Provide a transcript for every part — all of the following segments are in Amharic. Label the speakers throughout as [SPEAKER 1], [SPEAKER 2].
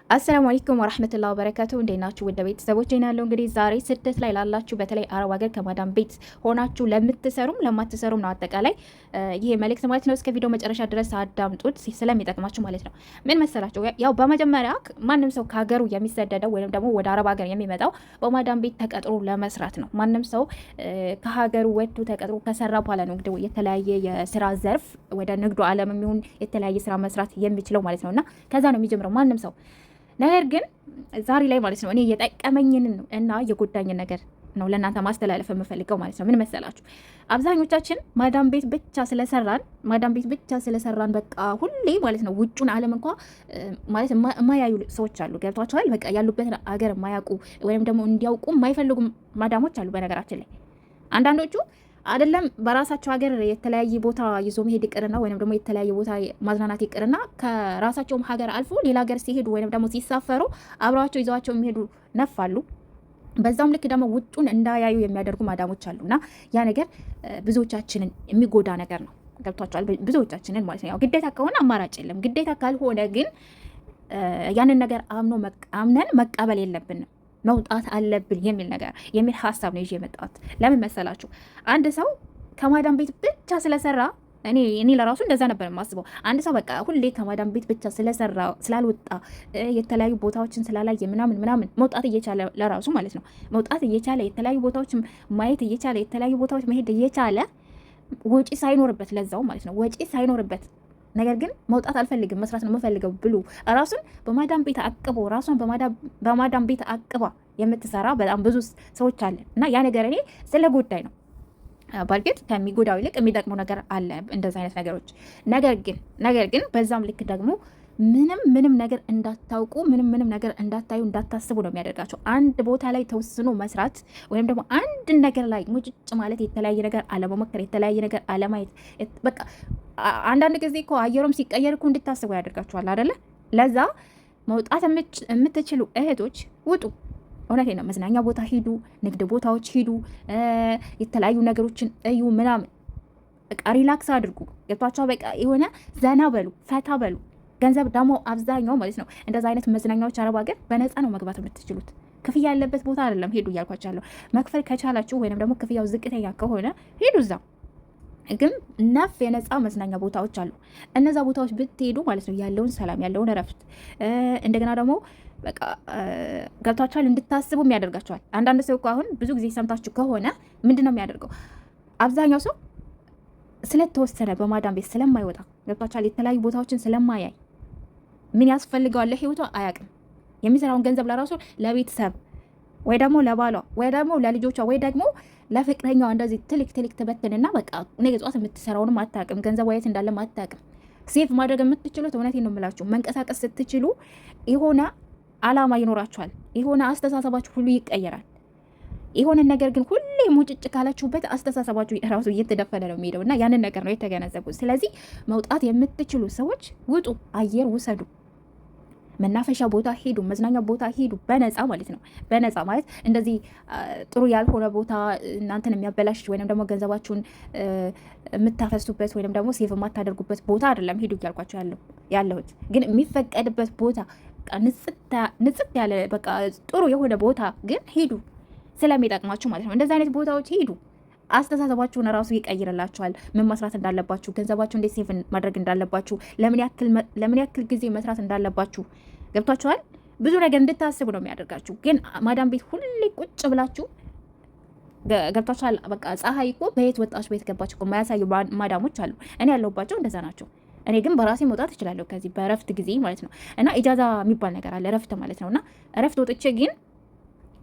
[SPEAKER 1] አሰላሙ አለይኩም ወራህመቱላሂ ወበረካቱ። እንዴት ናችሁ? ወደ ቤተሰቦች ያለው እንግዲህ ዛሬ ስደት ላይ ላላችሁ በተለይ አረብ ሀገር ከማዳም ቤት ሆናችሁ ለምትሰሩም ለማትሰሩም ነው አጠቃላይ ይሄ መልእክት ማለት ነው። እስከ ቪዲዮ መጨረሻ ድረስ አዳምጡት ስለሚጠቅማችሁ ማለት ነው። ምን መሰላችሁ? ያው በመጀመሪያ ማንም ሰው ከሀገሩ የሚሰደደው ወይም ደግሞ ወደ አረብ ሀገር የሚመጣው በማዳም ቤት ተቀጥሮ ለመስራት ነው። ማንም ሰው ከሀገሩ ወጥቶ ተቀጥሮ ከሰራ በኋላ ነው እንግዲህ የተለያየ የስራ ዘርፍ ወደ ንግዱ ዓለም የሚሆን የተለያየ ስራ መስራት የሚችለው ማለት ነውና ከዛ ነው የሚጀምረው ማንም ሰው። ነገር ግን ዛሬ ላይ ማለት ነው እኔ የጠቀመኝን እና የጎዳኝን ነገር ነው ለእናንተ ማስተላለፍ የምፈልገው ማለት ነው። ምን መሰላችሁ? አብዛኞቻችን ማዳም ቤት ብቻ ስለሰራን በቃ ሁሌ ማለት ነው ውጩን ዓለም እንኳ ማለት የማያዩ ሰዎች አሉ። ገብቷቸዋል። በቃ ያሉበትን አገር የማያውቁ ወይም ደግሞ እንዲያውቁ የማይፈልጉ ማዳሞች አሉ። በነገራችን ላይ አንዳንዶቹ አይደለም በራሳቸው ሀገር የተለያየ ቦታ ይዞ መሄድ ይቅርና ወይንም ደግሞ የተለያየ ቦታ ማዝናናት ይቅርና ከራሳቸውም ሀገር አልፎ ሌላ ሀገር ሲሄዱ ወይንም ደግሞ ሲሳፈሩ አብረዋቸው ይዘዋቸው የሚሄዱ ነፋሉ። በዛም ልክ ደግሞ ውጩን እንዳያዩ የሚያደርጉ ማዳሞች አሉና ያ ነገር ብዙዎቻችንን የሚጎዳ ነገር ነው። ገብቷቸዋል። ብዙዎቻችንን ማለት ነው። ያው ግዴታ ከሆነ አማራጭ የለም። ግዴታ ካልሆነ ግን ያንን ነገር አምነን መቀበል የለብንም። መውጣት አለብን የሚል ሀሳብ ነው ይዤ የመጣሁት። ለምን መሰላችሁ? አንድ ሰው ከማዳም ቤት ብቻ ስለሰራ እኔ ለራሱ እንደዛ ነበር የማስበው። አንድ ሰው በቃ ሁሌ ከማዳም ቤት ብቻ ስለሰራ ስላልወጣ የተለያዩ ቦታዎችን ስላላየ ምናምን መውጣት እየቻለ ለራሱ ማለት ነው መውጣት እየቻለ የተለያዩ ቦታዎች ማየት እየቻለ የተለያዩ ቦታዎች መሄድ እየቻለ ወጪ ሳይኖርበት ለዛው ማለት ነው ወጪ ሳይኖርበት ነገር ግን መውጣት አልፈልግም መስራት ነው የምፈልገው ብሎ ራሱን በማዳም ቤት አቅቦ ራሷን በማዳም ቤት አቅባ የምትሰራ በጣም ብዙ ሰዎች አለ እና ያ ነገር እኔ ስለ ጉዳይ ነው። በእርግጥ ከሚጎዳው ይልቅ የሚጠቅመው ነገር አለ እንደዚህ አይነት ነገሮች። ነገር ግን በዛም ልክ ደግሞ ምንም ነገር እንዳታውቁ ምንም ነገር እንዳታዩ እንዳታስቡ ነው የሚያደርጋቸው። አንድ ቦታ ላይ ተወስኖ መስራት ወይም ደግሞ አንድ ነገር ላይ ሙጭጭ ማለት የተለያየ ነገር አለመሞከር የተለያየ ነገር አለማየት በቃ አንዳንድ ጊዜ እኮ አየሩም ሲቀየር እኮ እንድታስቡ ያደርጋችኋል አይደለ? ለዛ መውጣት የምትችሉ እህቶች ውጡ። እውነቴ ነው። መዝናኛ ቦታ ሂዱ፣ ንግድ ቦታዎች ሂዱ፣ የተለያዩ ነገሮችን እዩ ምናምን በቃ ሪላክስ አድርጉ። ገብቷቸው በቃ የሆነ ዘና በሉ፣ ፈታ በሉ። ገንዘብ ደግሞ አብዛኛው ማለት ነው እንደዛ አይነት መዝናኛዎች አረብ ሀገር በነፃ ነው መግባት የምትችሉት። ክፍያ ያለበት ቦታ አይደለም ሄዱ እያልኳቸዋለሁ። መክፈል ከቻላችሁ ወይንም ደግሞ ክፍያው ዝቅተኛ ከሆነ ሄዱ እዛ። ግን ነፍ የነፃ መዝናኛ ቦታዎች አሉ። እነዛ ቦታዎች ብትሄዱ ማለት ነው ያለውን ሰላም ያለውን እረፍት እንደገና ደግሞ በቃ ገብታችኋል እንድታስቡም ያደርጋችኋል። አንዳንድ ሰው እኮ አሁን ብዙ ጊዜ ሰምታችሁ ከሆነ ምንድን ነው የሚያደርገው? አብዛኛው ሰው ስለተወሰነ በማዳም ቤት ስለማይወጣ ገብታችኋል የተለያዩ ቦታዎችን ስለማያይ ምን ያስፈልገዋል ለህይወቷ አያውቅም። የሚሰራውን ገንዘብ ለራሱ ለቤተሰብ ወይ ደግሞ ለባሏ ወይ ደግሞ ለልጆቿ ወይ ደግሞ ለፍቅረኛዋ እንደዚህ ትልቅ ትበትንና በቃ ነገ ጧት የምትሰራውንም አታውቅም። ገንዘብ የት እንዳለ አታውቅም። ሴፍ ማድረግ የምትችሉት እውነቴን ነው የምላችሁ መንቀሳቀስ ስትችሉ የሆነ አላማ ይኖራችኋል። የሆነ አስተሳሰባችሁ ሁሉ ይቀየራል። የሆነ ነገር ግን ሁሌ ሙጭጭ ካላችሁበት አስተሳሰባችሁ ራሱ እየተደፈነ ነው የሚሄደው እና ያንን ነገር ነው የተገነዘቡት። ስለዚህ መውጣት የምትችሉ ሰዎች ውጡ፣ አየር ውሰዱ፣ መናፈሻ ቦታ ሄዱ፣ መዝናኛ ቦታ ሄዱ፣ በነፃ ማለት ነው። በነፃ ማለት እንደዚህ ጥሩ ያልሆነ ቦታ እናንተን የሚያበላሽ ወይም ደግሞ ገንዘባችሁን የምታፈሱበት ወይም ደግሞ ሴቭ የማታደርጉበት ቦታ አይደለም ሄዱ እያልኳቸው ያለሁት። ግን የሚፈቀድበት ቦታ ንጽት ያለ በቃ ጥሩ የሆነ ቦታ ግን ሄዱ ስለሚጠቅማችሁ ማለት ነው። እንደዚህ አይነት ቦታዎች ሄዱ። አስተሳሰባችሁን ራሱ ይቀይርላችኋል። ምን መስራት እንዳለባችሁ፣ ገንዘባችሁ እንዴት ሴቭ ማድረግ እንዳለባችሁ፣ ለምን ያክል ጊዜ መስራት እንዳለባችሁ ገብቷችኋል። ብዙ ነገር እንድታስቡ ነው የሚያደርጋችሁ። ግን ማዳም ቤት ሁሌ ቁጭ ብላችሁ ገብቷችኋል። በቃ ፀሐይ እኮ በየት ወጣች በየት ገባች እኮ የማያሳዩ ማዳሞች አሉ። እኔ ያለሁባቸው እንደዛ ናቸው። እኔ ግን በራሴ መውጣት እችላለሁ ከዚህ በእረፍት ጊዜ ማለት ነው። እና ኢጃዛ የሚባል ነገር አለ እረፍት ማለት ነው። እና እረፍት ወጥቼ ግን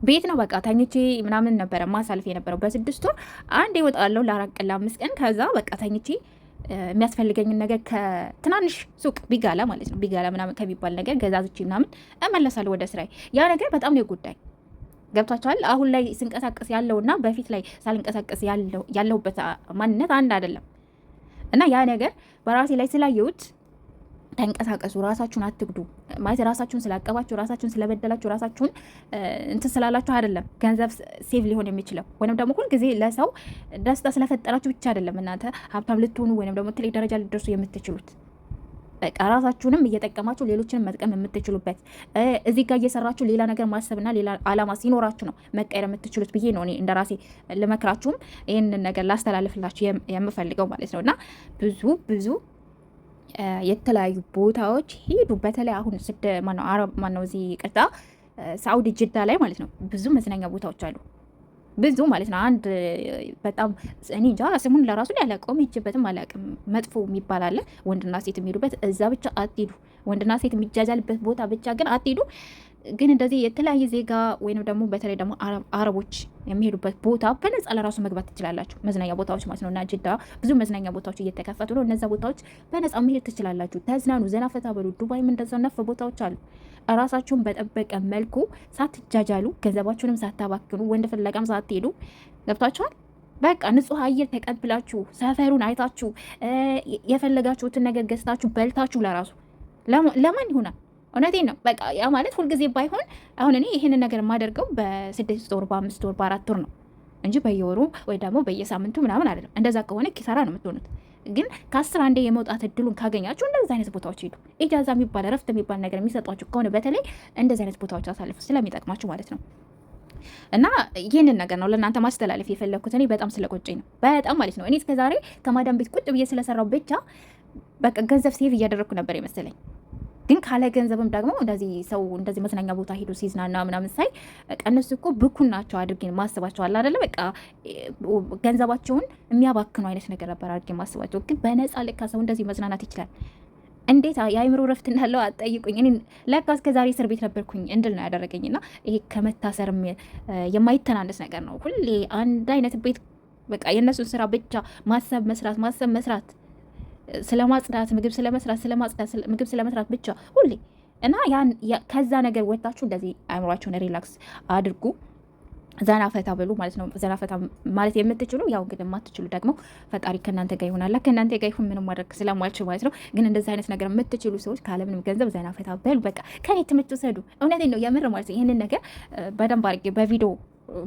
[SPEAKER 1] ቤት ነው በቃ ተኝቼ ምናምን ነበረ ማሳልፍ የነበረው። በ6 ወር አንድ ይወጣለሁ ለ4 ቀን ለ5 ቀን። ከዛ በቃ ተኝቼ የሚያስፈልገኝን ነገር ከትናንሽ ሱቅ ቢጋላ ማለት ነው ቢጋላ ምናምን ከሚባል ነገር ገዛዝቼ ምናምን እመለሳለሁ ወደ ስራዬ። ያ ነገር በጣም ነው የጎዳኝ። ገብቷችኋል። አሁን ላይ ስንቀሳቀስ ያለውና በፊት ላይ ሳልንቀሳቀስ ያለሁበት ማንነት አንድ አይደለም። እና ያ ነገር በራሴ ላይ ስላየሁት ተንቀሳቀሱ፣ ራሳችሁን አትግዱ ማለት ራሳችሁን ስላቀባችሁ ራሳችሁን ስለበደላችሁ ራሳችሁን እንትን ስላላችሁ አይደለም ገንዘብ ሴቭ ሊሆን የሚችለው። ወይንም ደግሞ ሁልጊዜ ለሰው ደስታ ስለፈጠራችሁ ብቻ አይደለም እናንተ ሀብታም ልትሆኑ ወይንም ደግሞ ትልቅ ደረጃ ልትደርሱ የምትችሉት። በቃ ራሳችሁንም እየጠቀማችሁ ሌሎችንም መጥቀም የምትችሉበት እዚህ ጋር እየሰራችሁ ሌላ ነገር ማሰብና ሌላ አላማ ሲኖራችሁ ነው መቀየር የምትችሉት ብዬ ነው እኔ እንደራሴ ልመክራችሁም ይህንን ነገር ላስተላልፍላችሁ የምፈልገው ማለት ነው። እና ብዙ የተለያዩ ቦታዎች ሄዱ። በተለይ አሁን ማነው እዚህ ቅርታ ሳኡዲ ጅዳ ላይ ማለት ነው ብዙ መዝናኛ ቦታዎች አሉ። ብዙ ማለት ነው። አንድ በጣም እኔ እንጃ ስሙን ለራሱ ላይ አላውቀውም፣ ሄጄበትም አላውቅም። መጥፎ የሚባል አለ፣ ወንድና ሴት የሚሄዱበት እዛ ብቻ አትሄዱ። ወንድና ሴት የሚጃጃልበት ቦታ ብቻ ግን አትሄዱ። ግን እንደዚህ የተለያየ ዜጋ ወይም ደግሞ በተለይ ደግሞ አረቦች የሚሄዱበት ቦታ በነጻ ለራሱ መግባት ትችላላችሁ። መዝናኛ ቦታዎች ማለት ነው። እና ጅዳ ብዙ መዝናኛ ቦታዎች እየተከፈቱ ነው። እነዛ ቦታዎች በነጻ መሄድ ትችላላችሁ። ተዝናኑ፣ ዘና ፈታ በሉ። ዱባይም እንደዛው ነፍ ቦታዎች አሉ። ራሳችሁን በጠበቀ መልኩ ሳትጃጃሉ፣ ገንዘባችሁንም ሳታባክኑ፣ ወንድ ፍለጋም ሳትሄዱ ገብታችኋል። በቃ ንጹህ አየር ተቀብላችሁ ሰፈሩን አይታችሁ የፈለጋችሁትን ነገር ገዝታችሁ በልታችሁ ለራሱ ለማን ይሆናል? እውነቴን ነው። በቃ ያ ማለት ሁልጊዜ ባይሆን አሁን እኔ ይህንን ነገር የማደርገው በ6 ወር በ5 ወር በ4 ወር ነው እንጂ በየወሩ ወይ ደግሞ በየሳምንቱ ምናምን አይደለም። እንደዛ ከሆነ ኪሳራ ነው የምትሆኑት። ግን ከ10 አንዴ የመውጣት እድሉን ካገኛችሁ እንደዚህ አይነት ቦታዎች ሄዱ። ኢጃዛ የሚባል እረፍት የሚባል ነገር የሚሰጧችሁ ከሆነ በተለይ እንደዚህ አይነት ቦታዎች አሳልፉ፣ ስለሚጠቅማችሁ ማለት ነው። እና ይህንን ነገር ነው ለእናንተ ማስተላለፍ የፈለግኩት። እኔ በጣም ስለቆጨኝ ነው፣ በጣም ማለት ነው። እኔ እስከዛሬ ከማዳም ቤት ቁጭ ብዬ ስለሰራው ብቻ በቃ ገንዘብ ሴቭ እያደረግኩ ነበር የመሰለኝ። ግን ካለ ገንዘብም ደግሞ እንደዚህ ሰው እንደዚህ መዝናኛ ቦታ ሄዶ ሲዝናና ምናምን ሳይ እነሱ እኮ ብኩን ናቸው አድርጌ ማስባቸው አለ አይደለ? በቃ ገንዘባቸውን የሚያባክኑ አይነት ነገር ነበር አድርጌ ማስባቸው። ግን በነፃ ልካ ሰው እንደዚህ መዝናናት ይችላል። እንዴት የአእምሮ ረፍት እንዳለው አትጠይቁኝ። እኔ ለካ እስከዛሬ እስር ቤት ነበርኩኝ እንድል ነው ያደረገኝና ይሄ ከመታሰርም የማይተናነስ ነገር ነው። ሁሌ አንድ አይነት ቤት በቃ የእነሱን ስራ ብቻ ማሰብ መስራት ስለ ማጽዳት፣ ምግብ ስለ መስራት፣ ስለ ማጽዳት፣ ምግብ ስለ መስራት ብቻ ሁሌ እና ከዛ ነገር ወጣችሁ እንደዚህ አእምሯችሁን ሪላክስ አድርጉ። ዘና ፈታ ብሉ ማለት ነው። ዘና ፈታ ማለት የምትችሉ ያው እንግዲህ የማትችሉ ደግሞ ፈጣሪ ከእናንተ ጋር ይሆናል። ከእናንተ ጋር ይሁን ምንም ማድረግ ስለማልችል ማለት ነው። ግን እንደዚህ አይነት ነገር የምትችሉ ሰዎች ካለምንም ገንዘብ ዘና ፈታ በሉ። በቃ ከኔ ትምህርት ውሰዱ። እውነቴን ነው የምር ማለት ነው። ይህንን ነገር በደንብ አድርጌ በቪዲዮ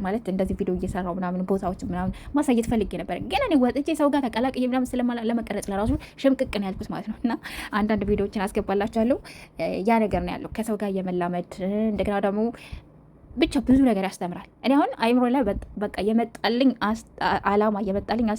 [SPEAKER 1] ማለት እንደዚህ ቪዲዮ እየሰራው ምናምን ቦታዎች ምናምን ማሳየት ፈልጌ ነበር። ግን እኔ ወጥቼ ሰው ጋር ተቀላቅዬ ምናምን ለመቀረጽ ለራሱ ሽምቅቅ ነው ያልኩት ማለት ነው። እና አንዳንድ ቪዲዮዎችን አስገባላችኋለሁ። ያ ነገር ነው ያለው ከሰው ጋር የመላመድ እንደገና ደግሞ ብቻ ብዙ ነገር ያስተምራል። እኔ አሁን አይምሮ ላይ በቃ የመጣልኝ አላማ የመጣልኝ